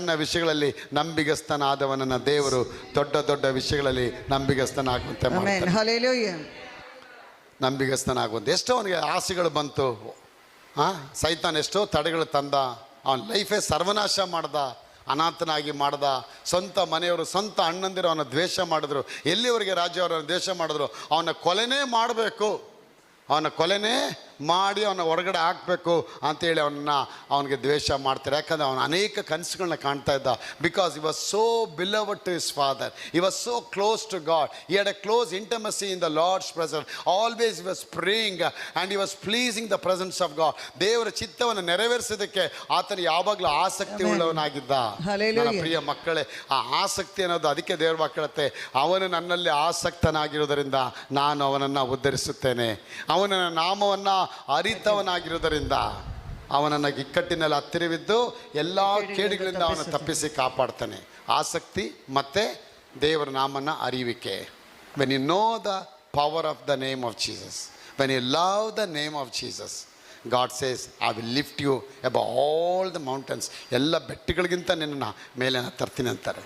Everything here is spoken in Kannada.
ಸಣ್ಣ ವಿಷಯಗಳಲ್ಲಿ ನಂಬಿಗಸ್ತನಾದವನನ್ನು ದೇವರು ದೊಡ್ಡ ದೊಡ್ಡ ವಿಷಯಗಳಲ್ಲಿ ನಂಬಿಗಸ್ತನಾಗುವಂತೆ ಮಾಡ್ತಾನೆ. Hallelujah. ನಂಬಿಗಸ್ತನಾಗುವಂತೆ. ಎಷ್ಟೋ ಅವನಿಗೆ ಆಸೆಗಳು ಬಂತು, ಸೈತಾನ್ ಎಷ್ಟೋ ತಡೆಗಳು ತಂದ, ಅವನ ಲೈಫೇ ಸರ್ವನಾಶ ಮಾಡ್ದ, ಅನಾಥನಾಗಿ ಮಾಡ್ದ. ಸ್ವಂತ ಮನೆಯವರು, ಸ್ವಂತ ಅಣ್ಣಂದಿರು ಅವನ ದ್ವೇಷ ಮಾಡಿದ್ರು. ಎಲ್ಲಿವರೆಗೆ ರಾಜ್ಯ ಅವರನ್ನು ದ್ವೇಷ ಮಾಡಿದ್ರು, ಅವನ ಕೊಲೆನೇ ಮಾಡಬೇಕು, ಅವನ ಕೊಲೆನೇ ಮಾಡಿ ಅವನ ಹೊರಗಡೆ ಹಾಕಬೇಕು ಅಂತೇಳಿ ಅವನಿಗೆ ದ್ವೇಷ ಮಾಡ್ತಾರೆ. ಯಾಕಂದರೆ ಅವನು ಅನೇಕ ಕನಸುಗಳನ್ನ ಕಾಣ್ತಾ ಇದ್ದ. Because he was so beloved to his father, he was so close to God, he had a close intimacy in the Lord's presence. Always he was praying and he was pleasing the presence of God. ದೇವರ ಚಿತ್ತವನ್ನು ನೆರವೇರಿಸೋದಕ್ಕೆ ಆತನು ಯಾವಾಗಲೂ ಆಸಕ್ತಿ ಉಳ್ಳವನಾಗಿದ್ದ. ನನ್ನ ಪ್ರಿಯ ಮಕ್ಕಳೇ, ಆ ಆಸಕ್ತಿ ಅನ್ನೋದು ಅದಕ್ಕೆ ದೇವ್ರ ವಾಕ್ಯತೆ, ಅವನು ನನ್ನಲ್ಲಿ ಆಸಕ್ತನಾಗಿರುವುದರಿಂದ ನಾನು ಅವನನ್ನು ಉದ್ಧರಿಸುತ್ತೇನೆ. ಅವನ ನಾಮವನ್ನು ಅರಿತವನಾಗಿರುವುದರಿಂದ ಅವನನ್ನು ಇಕ್ಕಟ್ಟಿನಲ್ಲಿ ಹತ್ತಿರವಿದ್ದು ಎಲ್ಲ ಕೇಡುಗಳಿಂದ ಅವನು ತಪ್ಪಿಸಿ ಕಾಪಾಡ್ತಾನೆ. ಆಸಕ್ತಿ ಮತ್ತು ದೇವರ ನಾಮನ ಅರಿವಿಕೆ. When you know the power of the name of Jesus, when you love the name of Jesus, God says I will lift you above all the mountains. ಎಲ್ಲ ಬೆಟ್ಟಗಳಿಗಿಂತ ನಿನ್ನನ್ನು ಮೇಲೆ ತರ್ತೀನಿ ಅಂತಾರೆ.